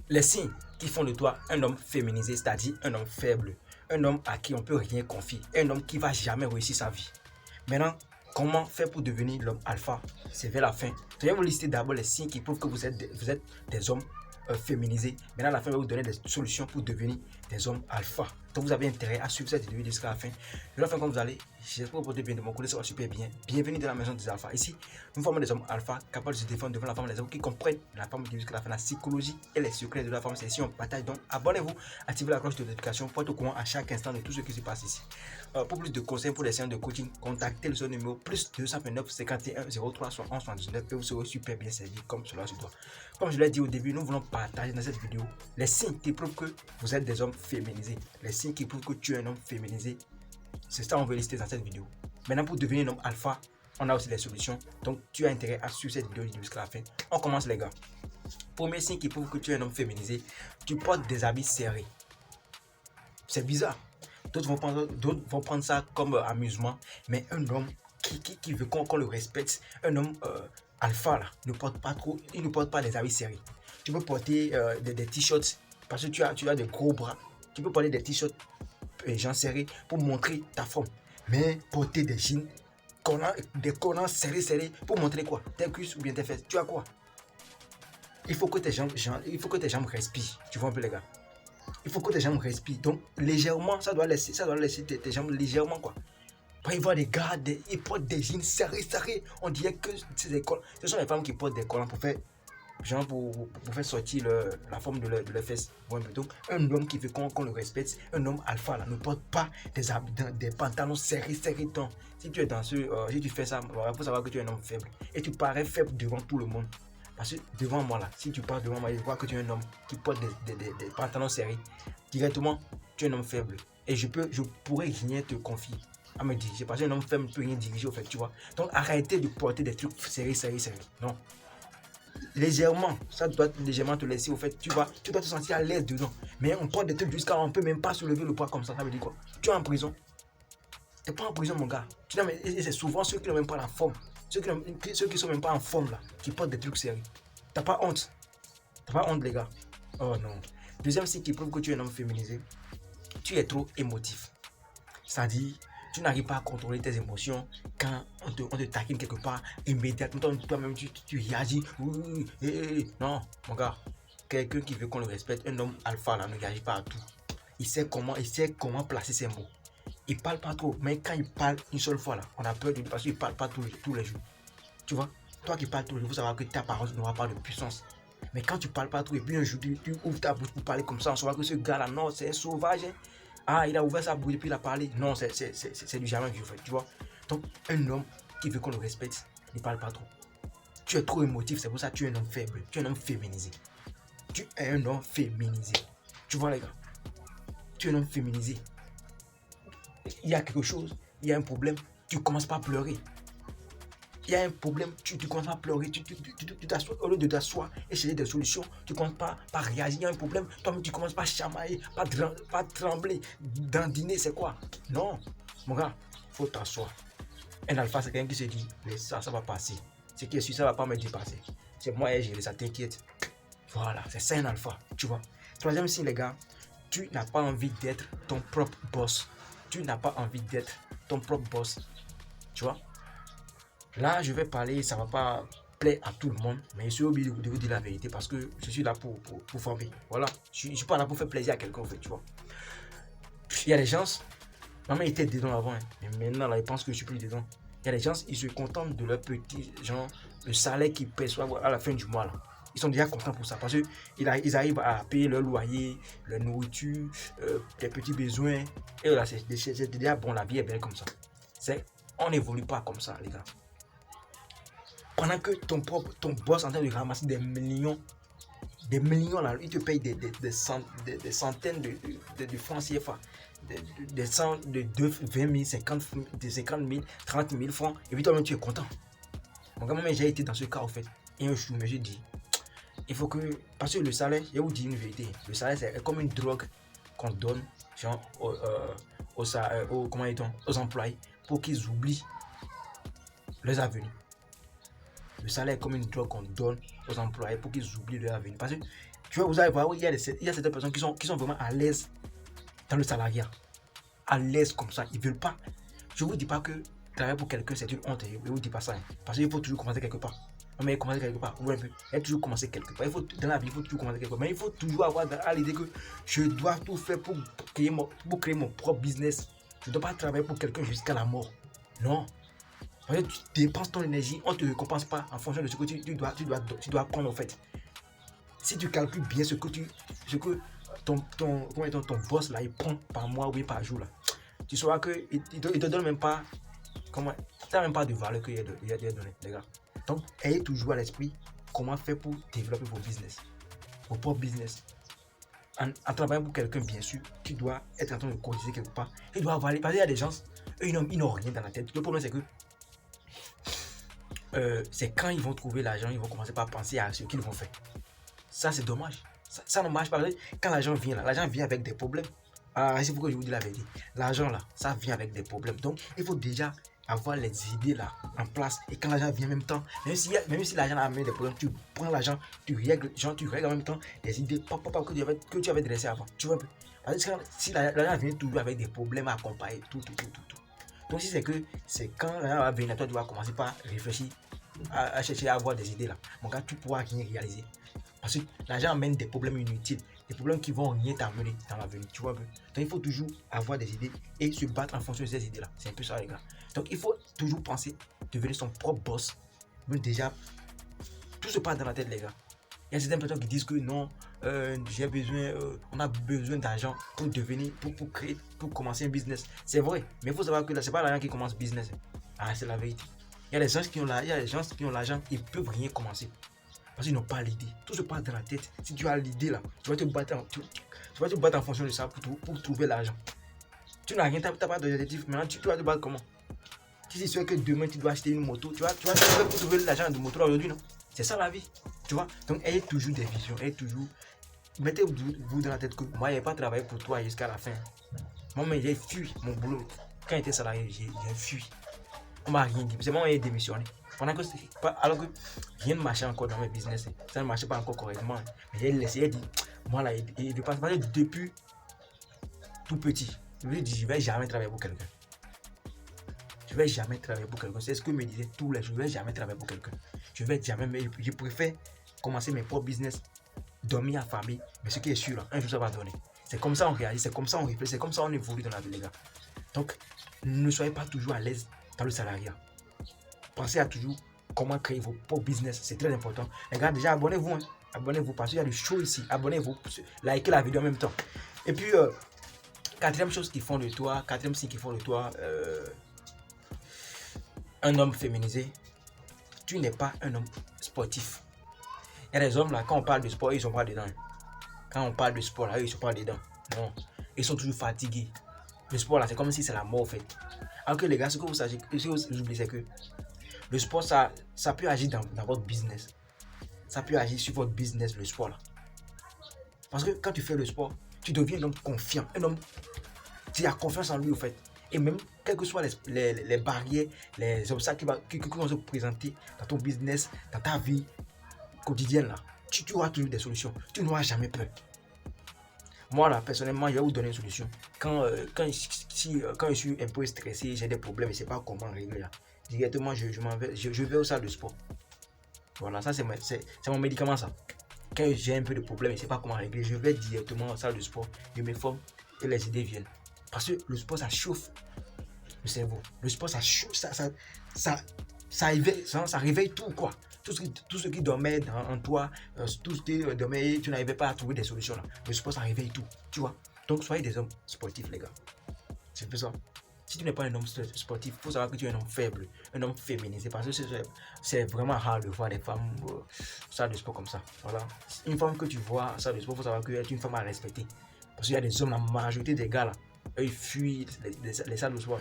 Les signes qui font de toi un homme féminisé, c'est-à-dire un homme faible, un homme à qui on ne peut rien confier, un homme qui ne va jamais réussir sa vie. Maintenant, comment faire pour devenir l'homme alpha? C'est vers la fin. Je vais vous lister d'abord les signes qui prouvent que vous êtes des hommes féminisés. Maintenant, à la fin, je vais vous donner des solutions pour devenir des hommes alpha. Donc, vous avez intérêt à suivre cette vidéo jusqu'à la fin. De la fin, quand vous allez, j'espère que vous portez bien de mon côté, ça va super bien. Bienvenue dans la maison des alphas. Ici, nous formons des hommes alpha capables de se défendre devant la femme, les hommes qui comprennent la femme jusqu'à la fin, la psychologie et les secrets de la femme. C'est ici on partage. Donc, abonnez-vous, activez la cloche de notification pour être au courant à chaque instant de tout ce qui se passe ici. Pour plus de conseils pour les séances de coaching, contactez le seul numéro plus 229 51 03 71 79 et vous serez super bien servi comme cela se doit. Comme je l'ai dit au début, nous voulons partager dans cette vidéo les signes qui prouvent que vous êtes des hommes féminisés. Les signes qui prouvent que tu es un homme féminisé. C'est ça qu'on veut lister dans cette vidéo. Maintenant, pour devenir un homme alpha, on a aussi des solutions. Donc, tu as intérêt à suivre cette vidéo jusqu'à la fin. On commence, les gars. Premier signe qui prouve que tu es un homme féminisé, tu portes des habits serrés. C'est bizarre. D'autres vont prendre ça comme amusement, mais un homme qui veut qu'on le respecte, un homme alpha là, ne porte pas trop, il ne porte pas des habits serrés. Tu peux porter des t-shirts parce que tu as des gros bras. Tu peux porter des t-shirts gens serrés pour montrer ta forme. Mais porter des jeans, des collants serrés pour montrer quoi? Tes cuisses ou bien tes fesses. Tu as quoi? Il faut que tes jambes respirent. Tu vois un peu les gars? Il faut que tes jambes respirent. Donc légèrement, ça doit laisser tes jambes légèrement quoi. Il voit des gars, ils portent des jeans serrés. On dirait que c'est des collants. Ce sont les femmes qui portent des collants pour faire genre pour faire sortir la forme de leurs fesses. Donc un homme qui veut qu'on le respecte, un homme alpha là, ne porte pas des pantalons serrés. Donc, si tu es dans si tu fais ça, il faut savoir que tu es un homme faible. Et tu parais faible devant tout le monde. Parce que devant moi là, si tu parles devant moi, je vois que tu es un homme qui porte des pantalons serrés. Directement, tu es un homme faible. Et je pourrais rien te confier à me diriger. Parce qu'un homme faible ne peut rien diriger au fait, tu vois. Donc arrêtez de porter des trucs serrés. Non. Légèrement, ça doit légèrement te laisser au fait, tu dois te sentir à l'aise dedans. Mais on porte des trucs jusqu'à on peut même pas soulever le poids comme ça veut dire quoi? Tu es en prison. Tu n'es pas en prison mon gars. Et c'est souvent ceux qui n'ont même pas la forme, ceux qui sont même pas en forme là, qui portent des trucs sérieux. T'as pas honte les gars. Oh non. Deuxième signe qui prouve que tu es un homme féminisé, tu es trop émotif. C'est-à-dire, tu n'arrives pas à contrôler tes émotions. Quand on te taquine quelque part, immédiatement, toi-même, tu réagis. Non, mon gars, quelqu'un qui veut qu'on le respecte, un homme alpha là, ne réagit pas à tout. Il sait comment placer ses mots. Il parle pas trop, mais quand il parle une seule fois là, on a peur de lui parce qu'il parle pas tous les jours. Tu vois, toi qui parles tous les jours, il faut savoir que ta parole n'aura pas de puissance. Mais quand tu parles pas trop et puis un jour tu ouvres ta bouche pour parler comme ça, on saura que ce gars là, non, c'est un sauvage. Hein. Ah, il a ouvert sa bouche et puis il a parlé. Non, c'est du jamais vu, tu vois. Donc, un homme qui veut qu'on le respecte, ne parle pas trop. Tu es trop émotif, c'est pour ça que tu es un homme faible. Tu es un homme féminisé. Tu es un homme féminisé. Tu vois, les gars, tu es un homme féminisé. Il y a quelque chose, il y a un problème, tu commences pas à pleurer. Il y a un problème, tu commences pas à pleurer, tu t'assois, au lieu de t'asseoir et chercher des solutions, tu commences pas à réagir. Il y a un problème, toi-même tu commences pas à chamailler, pas trembler, dandiner, c'est quoi? Non, mon gars, il faut t'asseoir. Un alpha, c'est quelqu'un qui se dit, ça va passer. Ce qui est sûr, ça va pas me dépasser. C'est moi et j'ai ça t'inquiète. Voilà, c'est ça un alpha, tu vois. Troisième signe, les gars, tu n'as pas envie d'être ton propre boss. Tu n'as pas envie d'être ton propre boss, tu vois. Là, je vais parler, ça ne va pas plaire à tout le monde, mais je suis obligé de vous dire la vérité parce que je suis là pour former. Voilà, je ne suis pas là pour faire plaisir à quelqu'un, en fait, tu vois. Il y a des gens, maman était dedans avant, hein, mais maintenant, là, ils pensent que je suis plus dedans. Il y a des gens, ils se contentent de leur petit, genre, le salaire qu'ils perçoivent à la fin du mois, là. Ils sont déjà contents pour ça parce qu'ils arrivent à payer leur loyer, leur nourriture, les petits besoins. Et là, c'est déjà bon, la vie est belle comme ça. On n'évolue pas comme ça, les gars. Pendant que ton boss est en train de ramasser des millions là, il te paye des centaines de francs CFA, de 20 000, 50 000, 30 000 francs, et puis toi-même tu es content. Mon gars, moi j'ai été dans ce cas en fait. Et un jour, mais je dis, il faut que, parce que le salaire, je vais vous dire une vérité, le salaire c'est comme une drogue qu'on donne genre, aux employés pour qu'ils oublient leurs avenirs. Le salaire est comme une drogue qu'on donne aux employés pour qu'ils oublient leur avenir. Parce que Vous allez voir, oui, il y a certaines personnes qui sont vraiment à l'aise dans le salariat. À l'aise comme ça. Ils ne veulent pas. Je ne vous dis pas que travailler pour quelqu'un, c'est une honte. Je ne vous dis pas ça. Hein. Parce qu'il faut toujours commencer quelque part. Mais commencer quelque part. Il faut toujours commencer quelque part. Dans la vie, il faut toujours commencer quelque part. Mais il faut toujours avoir à l'idée que je dois tout faire pour créer mon propre business. Je ne dois pas travailler pour quelqu'un jusqu'à la mort. Non. Parce que tu dépenses ton énergie, on ne te récompense pas en fonction de ce que tu dois prendre en fait. Si tu calcules bien ce que ton boss là, il prend par mois ou par jour là, tu sauras qu'il ne te donne même pas, même pas de valeur qu'il y a donné, les gars. Donc, ayez toujours à l'esprit comment faire pour développer vos propres business. En travaillant pour quelqu'un, bien sûr, tu dois être en train de cotiser quelque part. Tu dois avoir, parce qu'il y a des gens, eux, ils n'ont rien dans la tête. Le problème, c'est que c'est quand ils vont trouver l'argent, ils vont commencer par penser à ce qu'ils vont faire. Ça, c'est dommage. Ça ne marche pas. Quand l'argent vient avec des problèmes. C'est pourquoi je vous dis la vérité. L'argent là, ça vient avec des problèmes. Donc, il faut déjà avoir les idées là en place. Et quand l'argent vient en même temps, même si l'argent a amené des problèmes, tu prends l'argent, tu règles en même temps des idées que tu avais dressées avant. Tu vois un peu. Parce que si l'argent vient toujours avec des problèmes à accompagner, tout. Donc, si c'est quand l'argent va venir, toi, tu vas commencer par réfléchir, à chercher à avoir des idées là. Mon gars, tu pourras rien réaliser. Parce que l'argent amène des problèmes inutiles, des problèmes qui vont rien t'amener dans l'avenir, tu vois un peu. Donc il faut toujours avoir des idées et se battre en fonction de ces idées-là. C'est un peu ça, les gars. Donc il faut toujours penser devenir son propre boss. Mais déjà, tout se passe dans la tête, les gars. Il y a certaines personnes qui disent que non, on a besoin d'argent pour commencer un business. C'est vrai, mais il faut savoir que là, c'est pas l'argent qui commence le business. C'est la vérité. Il y a des gens qui ont l'argent, ils peuvent rien commencer. Parce qu'ils n'ont pas l'idée. Tout se passe dans la tête. Si tu as l'idée là, tu vas te battre en fonction de ça pour trouver l'argent. Tu n'as rien, tu n'as pas d'objectif. Maintenant, tu vas te battre comment? Si c'est sûr que demain tu dois acheter une moto, tu vas pour trouver l'argent de moto là aujourd'hui, non? C'est ça la vie. Tu vois? Donc, ayez toujours des visions. Mettez-vous dans la tête que moi, je n'ai pas travaillé pour toi jusqu'à la fin. Moi, j'ai fui mon boulot. Quand j'étais salarié, j'ai fui. On m'a rien dit. C'est moi qui ai démissionné. Alors que rien ne marchait encore dans mes business, ça ne marchait pas encore correctement. Mais j'ai laissé, dit, moi là, il ne passe pas depuis tout petit. Je me dis, je ne vais jamais travailler pour quelqu'un. C'est ce que me disait tous les jours. Je ne vais jamais travailler pour quelqu'un. Je préfère commencer mes propres business, dormir en famille. Mais ce qui est sûr, là, un jour ça va donner. C'est comme ça on réagit, c'est comme ça on réfléchit, c'est comme ça on évolue dans la vie, les gars. Donc, ne soyez pas toujours à l'aise dans le salariat. Pensez à toujours comment créer vos propres business, c'est très important. Les gars, déjà abonnez-vous, hein. Abonnez-vous parce qu'il y a du show ici. Abonnez-vous, likez la vidéo en même temps. Et puis, quatrième signe qui font de toi, un homme féminisé, tu n'es pas un homme sportif. Il y a des hommes là, quand on parle de sport, ils sont pas dedans. Quand on parle de sport là, ils sont pas dedans. Non, ils sont toujours fatigués. Le sport là, c'est comme si c'est la mort en fait. Alors que les gars, ce que vous savez, c'est que le sport, ça peut agir dans votre business. Ça peut agir sur votre business, le sport là. Parce que quand tu fais le sport, tu deviens un homme confiant. Un homme qui a confiance en lui, en fait. Et même, quelles que soient les barrières, les obstacles qui vont se présenter dans ton business, dans ta vie quotidienne là, tu auras toujours des solutions. Tu n'auras jamais peur. Moi là, personnellement, je vais vous donner une solution. Quand je suis un peu stressé, j'ai des problèmes et je ne sais pas comment régler là. Directement, je vais au salle de sport. Voilà, ça c'est mon médicament ça. Quand j'ai un peu de problème et je ne sais pas comment régler, je vais directement au salle de sport, je me forme et les idées viennent. Parce que le sport ça chauffe le cerveau. Le sport ça chauffe, ça réveille tout quoi. Tout ce qui dormait en toi, tout ce qui dormait, tu n'arrivais pas à trouver des solutions là. Le sport ça réveille tout, tu vois. Donc soyez des hommes sportifs les gars. C'est plus ça. Si tu n'es pas un homme sportif, il faut savoir que tu es un homme faible, un homme féminisé. Parce que c'est vraiment rare de voir des femmes salle de sport comme ça. Voilà. Une femme que tu vois salle de sport, il faut savoir qu'elle est une femme à respecter. Parce qu'il y a des hommes, la majorité des gars là, eux, ils fuient les salles de sport.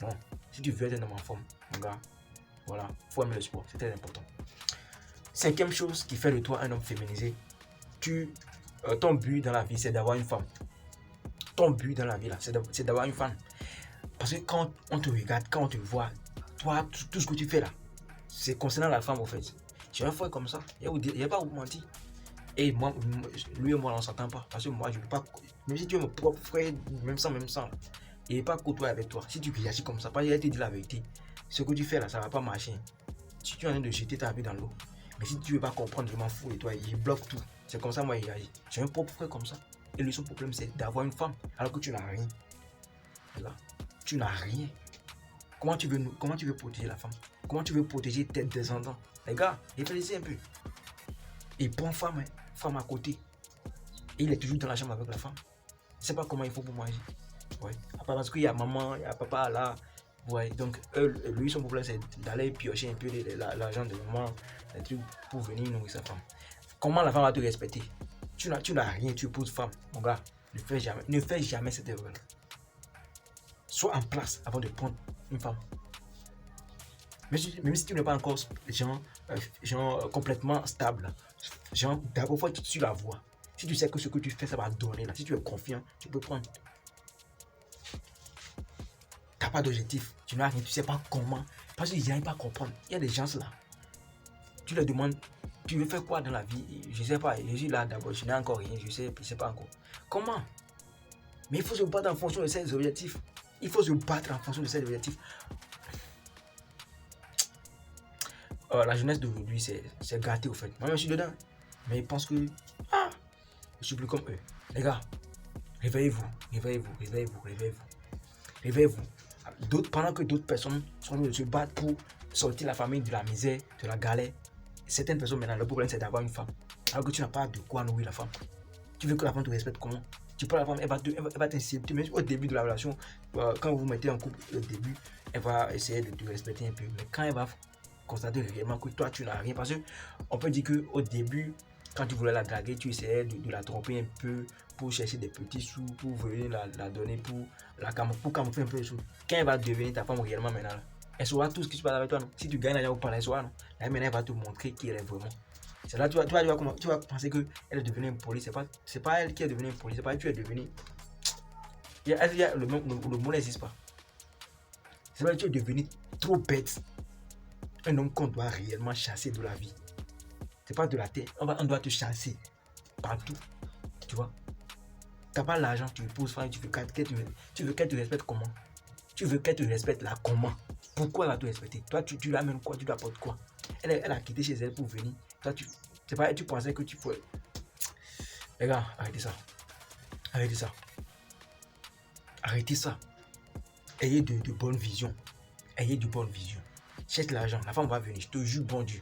Bon, si tu veux être un homme en forme, mon gars, voilà, il faut aimer le sport, c'est très important. Cinquième chose qui fait de toi un homme féminisé, ton but dans la vie, c'est d'avoir une femme. Ton but dans la vie là, c'est d'avoir une femme. Parce que quand on te regarde, quand on te voit, toi, tout ce que tu fais là, c'est concernant la femme en fait. J'ai un frère comme ça, il n'y a pas à vous mentir. Et moi, lui et moi, on ne s'entend pas. Parce que moi, je ne peux pas. Même si tu es mon propre frère, même sans, il n'est pas côtoyer avec toi. Si tu réagis comme ça, parce qu'il te dit la vérité. Ce que tu fais là, ça ne va pas marcher. Si tu es en train de jeter ta vie dans l'eau, mais si tu ne veux pas comprendre, je m'en fous de toi, il bloque tout. C'est comme ça, moi, il réagit. J'ai un propre frère comme ça. Et lui, son problème, c'est d'avoir une femme, alors que tu n'as rien. Là, tu n'as rien. Comment tu veux protéger la femme? Comment tu veux protéger tes descendants? Les gars, réfléchissez un peu. Et prend femme, hein, femme à côté. Et il est toujours dans la chambre avec la femme. Je ne sais pas comment il faut pour manger. Ouais. Parce qu'il y a maman, il y a papa là. Ouais. Donc, lui, son problème, c'est d'aller piocher un peu l'argent de maman, les trucs pour venir nourrir sa femme. Comment la femme va te respecter? Tu n'as rien, tu épouses femme. Mon gars, ne fais jamais cette erreur. Sois en place avant de prendre une femme. Même si tu n'es pas encore complètement stable, d'abord, faut que tu la vois. Si tu sais que ce que tu fais, ça va donner. Là. Si tu es confiant, tu peux prendre. Tu n'as pas d'objectif. Tu n'as rien, tu ne sais pas comment. Parce qu'ils n'arrivent pas à comprendre. Il y a des gens là. Tu leur demandes, tu veux faire quoi dans la vie? Je ne sais pas. Je suis là d'abord, je n'ai encore rien. Je ne sais pas encore. Comment? Mais il faut se battre en fonction de ses objectifs. Il faut se battre en fonction de ses objectifs. La jeunesse d'aujourd'hui, c'est gâté au fait. Moi, je suis dedans. Mais ils pensent que je suis plus comme eux. Les gars, réveillez-vous. Pendant que d'autres personnes sont en train de se battre pour sortir la famille de la misère, de la galère, certaines personnes maintenant, le problème c'est d'avoir une femme. Alors que tu n'as pas de quoi nourrir la femme. Tu veux que la femme te respecte comment? Tu prends la femme, elle va t'insulter. Même au début de la relation, quand vous vous mettez en couple, au début, elle va essayer de te respecter un peu. Mais quand elle va constater réellement que toi tu n'as rien, parce qu'on peut dire qu'au début, quand tu voulais la draguer, tu essayais de la tromper un peu pour chercher des petits sous, pour venir la donner, pour camoufler un peu les sous. Quand elle va devenir ta femme réellement maintenant, elle saura tout ce qui se passe avec toi. Non? Si tu gagnes l'argent ou pas, elle saura. Non? Là maintenant, elle va te montrer qui elle est vraiment. C'est là tu vas penser qu'elle est devenue impolie. C'est pas elle qui est devenue impolie, c'est pas elle qui est devenue. Le mot n'existe pas. C'est vrai que tu es devenu trop bête. Un homme qu'on doit réellement chasser de la vie. C'est pas de la terre. On doit te chasser partout. Tu vois? Tu n'as pas l'argent, tu épouses femme, tu veux qu'elle te respecte comment? Tu veux qu'elle te respecte là comment? Pourquoi elle va te respecter? Toi, tu l'amènes quoi? Tu lui apportes quoi? Elle a quitté chez elle pour venir. Toi, c'est pas, tu pensais que tu pouvais. Les gars, arrêtez ça. Arrêtez ça. Arrêtez ça. Ayez de bonnes visions. Ayez de bonnes visions. Cherche l'argent, la femme va venir. Je te jure, bon Dieu.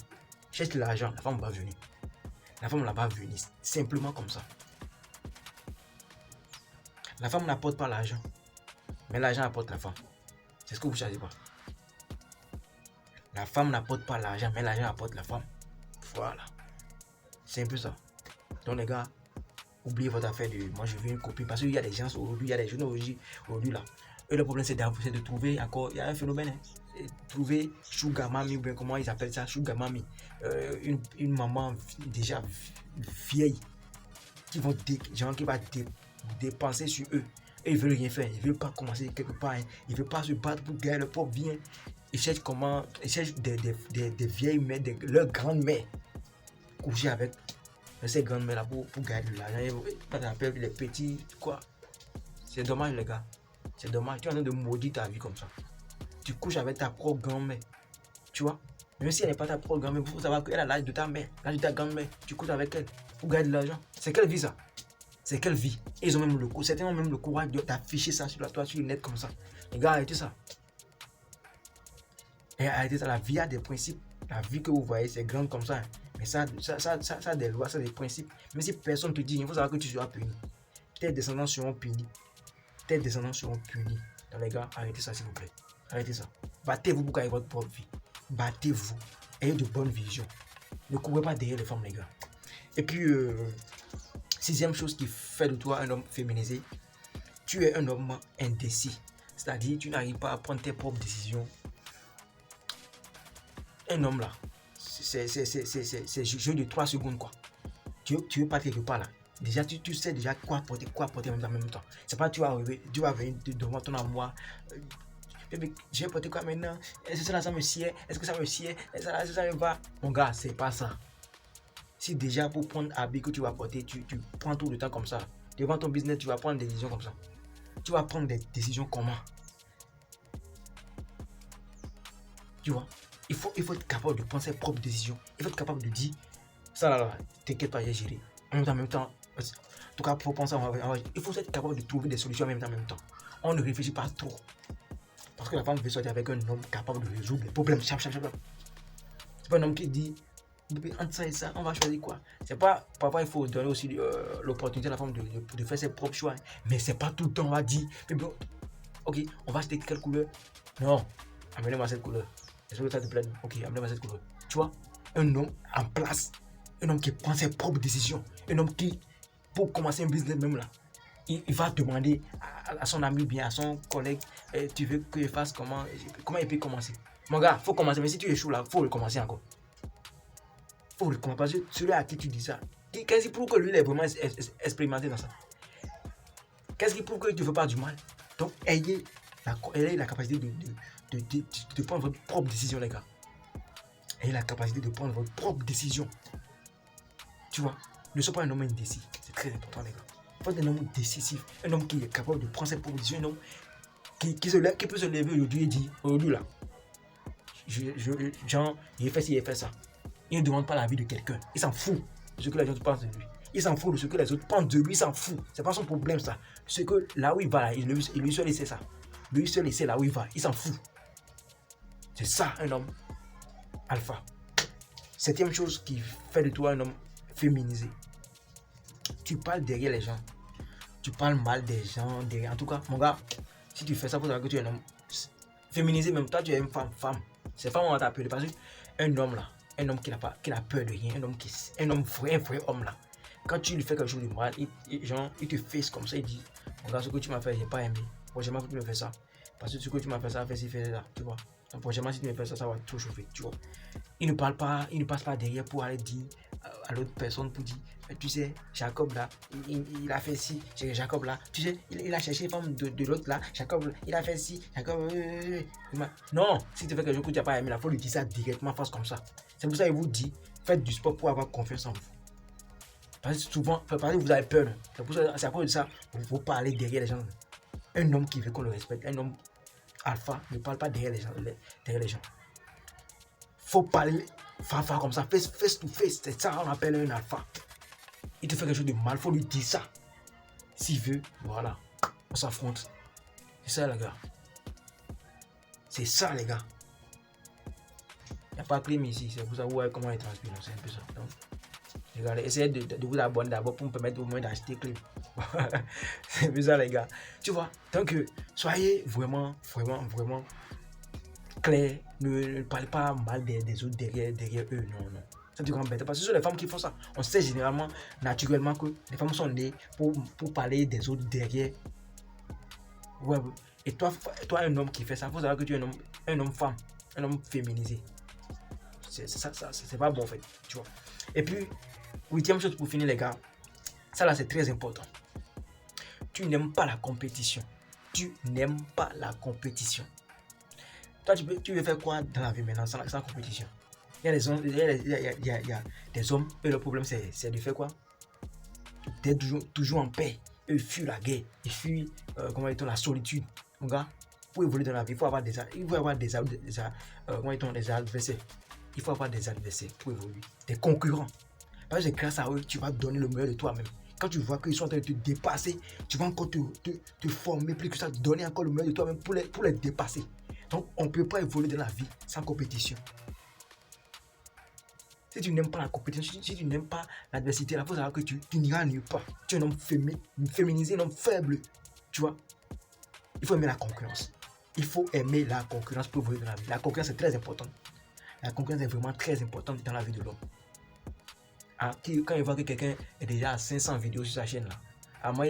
Cherche l'argent, la femme va venir. La femme là va venir. Simplement comme ça. La femme n'apporte pas l'argent. Mais l'argent apporte la femme. C'est ce que vous ne savez pas. La femme n'apporte pas l'argent, mais l'argent apporte la femme. Voilà. C'est un peu ça. Donc les gars, oubliez votre affaire de moi je veux une copine. Parce qu'il y a des gens aujourd'hui, il y a des jeunes aujourd'hui là. Et le problème c'est de trouver encore, il y a un phénomène, hein, trouver sugar mami ou bien comment ils appellent ça, sugar mami. Une maman déjà vieille qui va dépenser sur eux. Et ils veulent rien faire, ils veulent pas commencer quelque part, hein. Ils veulent pas se battre pour gagner le pauvre bien. Ils cherchent des vieilles mères, leurs grandes mères, coucher avec ces grandes mères là pour gagner de l'argent. Pas appelle les petits, quoi. C'est dommage les gars. C'est dommage. Tu es en train de maudire ta vie comme ça. Tu couches avec ta propre grand-mère. Tu vois? Même si elle n'est pas ta propre grand-mère, il faut savoir qu'elle a l'âge de ta mère, l'âge de ta grand-mère. Tu couches avec elle pour gagner de l'argent. C'est quelle vie ça? C'est quelle vie? Et ils ont même certains ont même le courage d'afficher ça sur la toile, sur le net comme ça. Les gars, arrêtez ça. Et arrêtez ça. La vie a des principes. La vie que vous voyez, c'est grande comme ça. Mais ça a des lois, ça a des principes. Même si personne ne te dit, il faut savoir que tu seras puni. Tes descendants seront punis. Tes descendants seront punis. Donc les gars, arrêtez ça s'il vous plaît. Arrêtez ça. Battez-vous pour gagner votre propre vie. Battez-vous. Ayez de bonnes visions. Ne courez pas derrière les femmes, les gars. Et puis, sixième chose qui fait de toi un homme féminisé, tu es un homme indécis. C'est-à-dire, tu n'arrives pas à prendre tes propres décisions. Un homme là, c'est jeu de 3 secondes quoi. Tu veux pas quelque part là. Déjà, tu sais déjà quoi porter en même temps. C'est pas tu vas venir devant ton amour. Je vais porter quoi maintenant? Est-ce que ça me sied? Est-ce que ça me sied? Est-ce que ça me va? Mon gars, c'est pas ça. Si déjà pour prendre habit que tu vas porter, tu prends tout le temps comme ça. Devant ton business, tu vas prendre des décisions comme ça. Tu vas prendre des décisions comment? Tu vois, il faut être capable de prendre ses propres décisions. Il faut être capable de dire, ça là, t'inquiète pas, j'ai géré. En même temps, en tout cas, pour penser, il faut être capable de trouver des solutions en même temps. On ne réfléchit pas trop. Parce que la femme veut sortir avec un homme capable de résoudre les problèmes. C'est pas un homme qui dit, entre ça et ça, on va choisir quoi? C'est pas, parfois il faut donner aussi l'opportunité à la femme de faire ses propres choix. Mais c'est pas tout le temps, on va dire, ok, on va acheter quelle couleur? Non, amenez-moi cette couleur. Est-ce que ça te plaît? Ok, amenez-moi cette couleur. Tu vois, un homme en place, un homme qui prend ses propres décisions, un homme qui, pour commencer un business même là, il va demander à son ami, bien à son collègue, tu veux qu'il fasse comment il peut commencer? Mon gars, faut commencer, mais si tu échoues là, faut recommencer encore. Faut recommencer, parce que celui à qui tu dis ça, qu'est-ce qui prouve que lui il est vraiment expérimenté dans ça? Qu'est-ce qui prouve que tu ne veux pas du mal? Donc, ayez la capacité de prendre votre propre décision, les gars. Ayez la capacité de prendre votre propre décision. Tu vois, ne sois pas un homme indécis. C'est très important, les gars. Il faut être un homme décisif, un homme qui est capable de prendre ses propres décisions, un homme qui peut se lever aujourd'hui et dire, aujourd'hui là, genre, il fait ci, il fait ça. Il ne demande pas l'avis de quelqu'un. Il s'en fout de ce que les gens pensent de lui. Il s'en fout de ce que les autres pensent de lui, il s'en fout. C'est pas son problème ça. C'est que là où il va, lui seul il sait ça. Lui seul il sait là où il va, il s'en fout. C'est ça un homme alpha. Septième chose qui fait de toi un homme féminisé. Tu parles derrière les gens. Tu parles mal des gens derrière. En tout cas, mon gars, si tu fais ça, il faut savoir que tu es un homme féminisé. Même toi, tu es une femme. C'est femme, on va t'appeler. Parce qu'un homme là, un homme qui n'a peur de rien, un vrai homme là. Quand tu lui fais quelque chose de mal, il te face comme ça, il dit, regarde ce que tu m'as fait, j'ai pas aimé. Prochainement, tu me fais ça. Parce que ce que tu m'as fait ça, fais ça, tu vois. Donc, prochainement, si tu me fais ça, ça va tout chauffer, tu vois. Il ne passe pas derrière pour aller dire à l'autre personne, pour dire, tu sais, Jacob là, il a fait ci, Jacob là, tu sais, il a cherché femme de l'autre là, Jacob, il a fait ci, Jacob, non, si tu fais quelque chose que tu n'as pas aimé, il faut lui dire ça directement face comme ça. C'est pour ça qu'il vous dit, faites du sport pour avoir confiance en vous. Parce que souvent, parce que vous avez peur. C'est à cause de ça, vous parlez derrière les gens. Un homme qui veut qu'on le respecte, un homme alpha ne parle pas derrière les gens. Faut parler face comme ça, face to face. C'est ça qu'on appelle un alpha. Il te fait quelque chose de mal, faut lui dire ça. S'il veut, voilà, on s'affronte. C'est ça les gars. C'est ça les gars. Il n'y a pas de crime ici, c'est pour ça vous voyez comment il transpire, c'est un peu ça. Donc, regardez, essayez de vous abonner d'abord pour me permettre au moins d'acheter Clip. C'est bizarre les gars. Tu vois, donc soyez vraiment clair. Ne parlez pas mal des autres derrière eux. Non. Ça te rend bête. Parce que ce sont les femmes qui font ça. On sait généralement, naturellement, que les femmes sont nées pour parler des autres derrière. Ouais. Et toi, un homme qui fait ça, il faut savoir que tu es un homme femme, un homme féminisé. C'est pas bon en fait. Tu vois. Et puis, huitième chose pour finir les gars, ça là c'est très important. Tu n'aimes pas la compétition. Toi tu veux faire quoi dans la vie maintenant sans compétition? Il y a des hommes et le problème c'est de faire quoi? D'être toujours en paix. Ils fuient la guerre, ils fuient la solitude. Mon gars, pour évoluer dans la vie, il faut avoir des adversaires. Il faut avoir des adversaires pour évoluer, des concurrents. Parce que grâce à eux, tu vas donner le meilleur de toi-même. Quand tu vois qu'ils sont en train de te dépasser, tu vas encore te former plus que ça, donner encore le meilleur de toi-même pour les dépasser. Donc, on ne peut pas évoluer dans la vie sans compétition. Si tu n'aimes pas la compétition, si tu n'aimes pas l'adversité, il faut savoir que tu n'iras nulle part. Tu es un homme féminisé, un homme faible. Tu vois, il faut aimer la concurrence. Il faut aimer la concurrence pour évoluer dans la vie. La concurrence est très importante. La concurrence est vraiment très importante dans la vie de l'homme. Quand il voit que quelqu'un est déjà à 500 vidéos sur sa chaîne là, moi,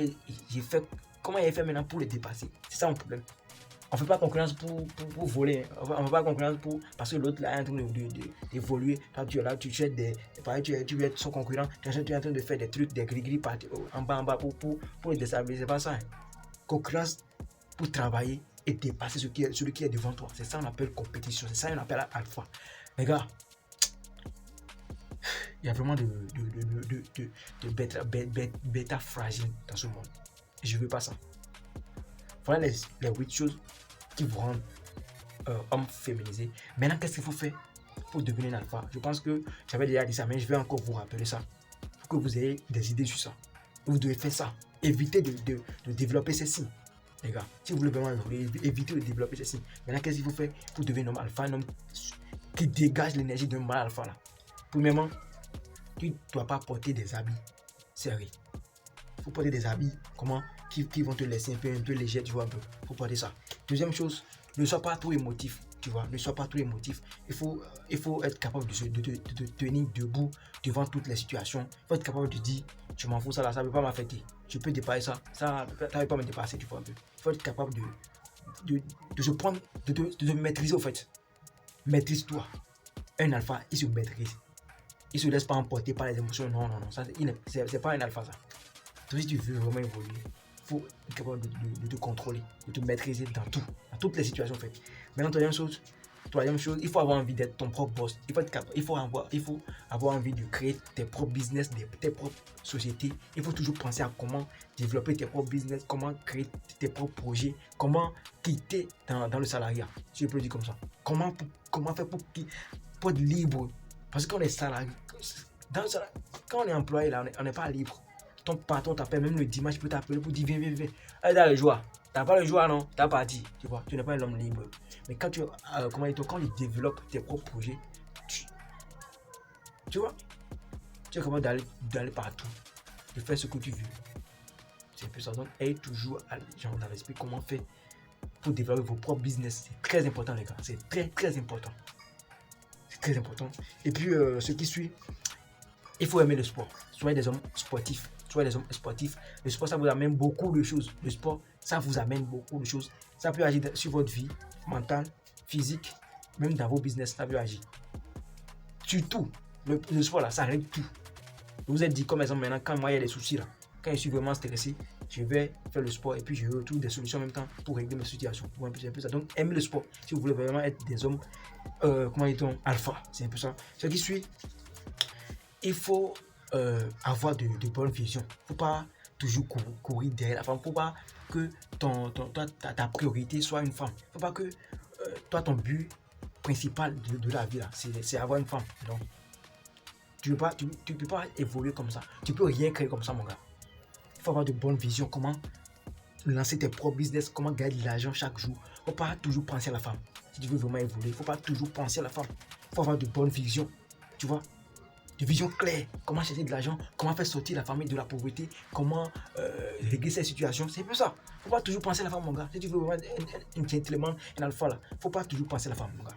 comment il fait maintenant pour le dépasser? C'est ça mon problème. On ne fait pas concurrence pour voler. On ne fait pas concurrence parce que l'autre là est en train d'évoluer. Toi, tu es là, tu veux être son concurrent. Tu es en train de faire des trucs, des gris-gris en bas pour le déstabiliser. C'est pas ça. Concurrence pour travailler et dépasser celui qui est devant toi. C'est ça qu'on appelle compétition. C'est ça qu'on appelle alpha. Les gars, Il y a vraiment de bêta fragiles dans ce monde. Et je ne veux pas ça. Voilà les 8 choses qui vous rendent homme féminisé. Maintenant, qu'est-ce qu'il faut faire pour devenir un alpha? Je pense que j'avais déjà dit ça, mais je vais encore vous rappeler ça. Pour que vous ayez des idées sur ça. Vous devez faire ça. Évitez de développer ces signes. Les gars, si vous voulez vraiment évoluer, évitez de développer ces signes. Maintenant, qu'est-ce qu'il faut faire pour devenir un homme alpha? Un homme qui dégage l'énergie d'un mâle alpha là. Premièrement, tu ne dois pas porter des habits serrés. Il faut porter des habits qui vont te laisser un peu léger, tu vois un peu. Il faut porter ça. Deuxième chose, ne sois pas trop émotif, tu vois. Ne sois pas trop émotif. Il faut être capable de tenir debout devant toutes les situations. Il faut être capable de dire, je m'en fous, ça là, ça ne peut pas m'affecter. Je peux dépasser ça, ça ne peut pas me dépasser, tu vois un peu. Il faut être capable de se prendre, de te maîtriser au fait. Maîtrise-toi. Un alpha, il se maîtrise. Il ne se laisse pas emporter par les émotions. Non, c'est pas un alpha ça. Donc, si tu veux vraiment évoluer, il faut être capable de te contrôler, de te maîtriser dans tout, dans toutes les situations en fait. Maintenant, troisième chose, il faut avoir envie d'être ton propre boss. Il faut avoir envie de créer tes propres business, tes propres sociétés. Il faut toujours penser à comment développer tes propres business, comment créer tes propres projets, comment quitter dans le salariat, si je peux dire comme ça. Comment faire pour être libre. Parce que quand on est salarié, quand on est employé, là, on n'est pas libre. Ton patron t'appelle, même le dimanche, il peut t'appeler pour dire viens. Allez, dans le joie. T'as pas le joie, non? T'as parti. Tu vois, tu n'es pas un homme libre. Mais quand tu développes tes propres projets, tu vois, tu es capable d'aller partout, de faire ce que tu veux. C'est un peu ça. Donc, ayez toujours dans l'esprit comment faire pour développer vos propres business. C'est très important, les gars. C'est très important. C'est très important. Et puis, ce qui suit, il faut aimer le sport. Soyez des hommes sportifs. Le sport, ça vous amène beaucoup de choses. Le sport, ça vous amène beaucoup de choses. Ça peut agir sur votre vie mentale, physique, même dans vos business, ça peut agir. Surtout, le sport, là, ça règle tout. Vous vous êtes dit, comme exemple, maintenant, quand moi, il y a des soucis, là, quand je suis vraiment stressé, je vais faire le sport et puis je retrouve des solutions en même temps pour régler mes situations. C'est un peu ça. Donc, aimez le sport. Si vous voulez vraiment être des hommes, alpha, c'est un peu ça. Ce qui suit, il faut avoir de bonnes visions. Il ne faut pas toujours courir derrière la femme. Il ne faut pas que ta priorité soit une femme. Il ne faut pas que ton but principal de la vie, c'est avoir une femme. Donc, tu ne peux pas évoluer comme ça. Tu ne peux rien créer comme ça, mon gars. Il faut avoir de bonnes visions. Comment lancer tes propres business, comment gagner de l'argent chaque jour. Il ne faut pas toujours penser à la femme. Si tu veux vraiment évoluer, il ne faut pas toujours penser à la femme. Il faut avoir de bonnes visions. Tu vois? De vision claire, comment chercher de l'argent, comment faire sortir la famille de la pauvreté, comment régler ces situations. C'est un peu ça. Il ne faut pas toujours penser à la femme, mon gars. Si tu veux vraiment un gentleman, un alpha, là, il ne faut pas toujours penser à la femme, mon gars.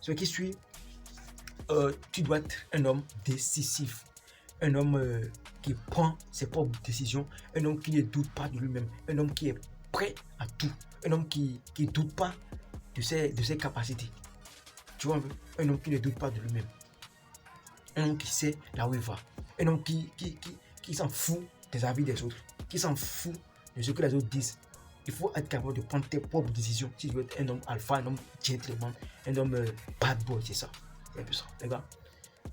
Ce qui suit, tu dois être un homme décisif, un homme qui prend ses propres décisions, un homme qui ne doute pas de lui-même, un homme qui est prêt à tout, un homme qui ne doute pas de ses capacités. Tu vois un peu? Un homme qui ne doute pas de lui-même. Un homme qui sait là où il va. Un homme qui s'en fout des avis des autres. Qui s'en fout de ce que les autres disent. Il faut être capable de prendre tes propres décisions. Si tu veux être un homme alpha, un homme gentleman, un homme bad boy, c'est ça. C'est un peu ça, les gars.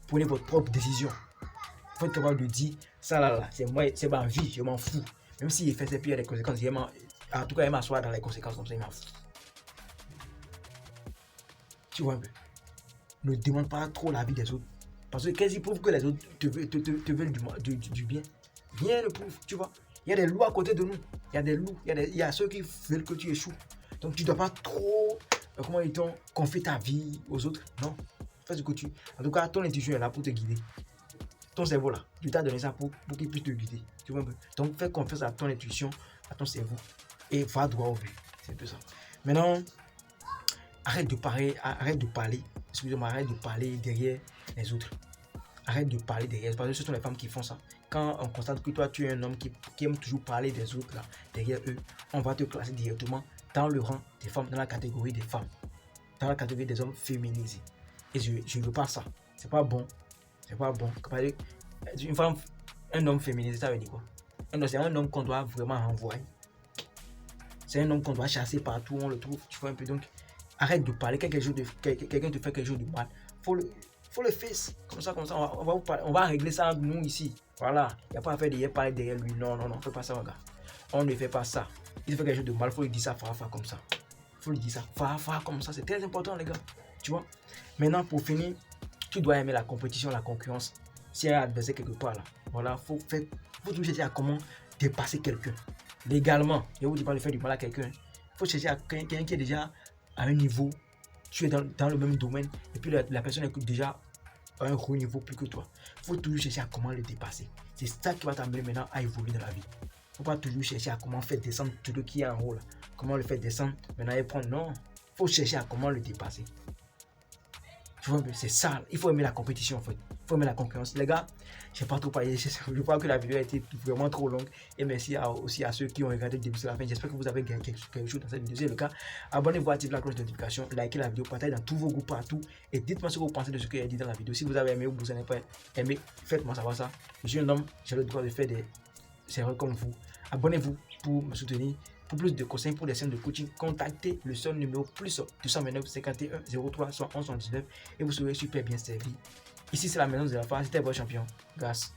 Prenez votre propre décision. Il faut être capable de dire, ça là, c'est moi, c'est ma vie, je m'en fous. Même s'il fait ses pires des conséquences, en tout cas, il m'assoit dans les conséquences comme ça, il m'en fout. Tu vois un peu. Ne demande pas trop l'avis des autres. Parce que qu'est-ce qui prouve que les autres te veulent du bien? Rien ne prouve, tu vois. Il y a des loups à côté de nous. Il y a des loups. Il y a ceux qui veulent que tu échoues. Donc tu ne dois pas trop, confier ta vie aux autres. Non. Fais ce que tu... En tout cas, ton intuition est là pour te guider. Ton cerveau là, tu t'as donné ça pour qu'il puisse te guider. Tu vois un peu. Donc fais confiance à ton intuition, à ton cerveau. Et va droit au but. C'est un peu ça. Maintenant, arrête de parler. Excusez-moi, arrête de parler derrière les autres. Arrête de parler derrière, parce que ce sont les femmes qui font ça. Quand on constate que toi tu es un homme qui aime toujours parler des autres là, derrière eux, on va te classer directement dans le rang des femmes, dans la catégorie des femmes, dans la catégorie des hommes féminisés. Et je ne veux pas ça. C'est pas bon. C'est pas bon. Une femme, un homme féminisé, ça veut dire quoi? C'est un homme qu'on doit vraiment renvoyer. C'est un homme qu'on doit chasser partout où on le trouve. Tu vois un peu. Donc, arrête de parler. Quelqu'un te fait quelque chose de mal. faut le faire. Comme ça, on va régler ça entre nous ici. Voilà. Il n'y a pas à faire derrière parler derrière lui. Non, ne fais pas ça, regarde. On ne fait pas ça. Il fait quelque chose de mal, il faut lui dire ça, comme ça. Il faut lui dire ça, comme ça. C'est très important, les gars. Tu vois. Maintenant, pour finir, tu dois aimer la compétition, la concurrence. Si il y a un adversaire quelque part là, voilà, faut toujours chercher à comment dépasser quelqu'un. Légalement, je ne vous dis pas de faire du mal à quelqu'un. Il faut chercher à quelqu'un qui est déjà à un niveau, tu es dans le même domaine, et puis la personne est déjà à un gros niveau plus que toi. Il faut toujours chercher à comment le dépasser. C'est ça qui va t'amener maintenant à évoluer dans la vie. Il ne faut pas toujours chercher à comment faire descendre tout le qui est en haut là. Comment le faire descendre, maintenant il prend. Non, il faut chercher à comment le dépasser. C'est ça, il faut aimer la compétition en fait. Il faut aimer la concurrence. Les gars, je n'ai pas trop parlé. Je crois que la vidéo a été vraiment trop longue. Et merci aussi à ceux qui ont regardé le début de la fin. J'espère que vous avez gagné quelque chose dans cette vidéo. Si c'est le cas, abonnez-vous, activez la cloche de notification, likez la vidéo, partagez dans tous vos groupes partout. Et dites-moi ce que vous pensez de ce que j'ai dit dans la vidéo. Si vous avez aimé ou vous n'avez pas aimé, faites-moi savoir ça. Je suis un homme, j'ai le droit de faire des erreurs comme vous. Abonnez-vous pour me soutenir. Pour plus de conseils pour des séances de coaching, contactez le seul numéro plus 229 51 03 111 79 et vous serez super bien servi. Ici, c'est la maison de la phare. C'était votre champion. Grâce.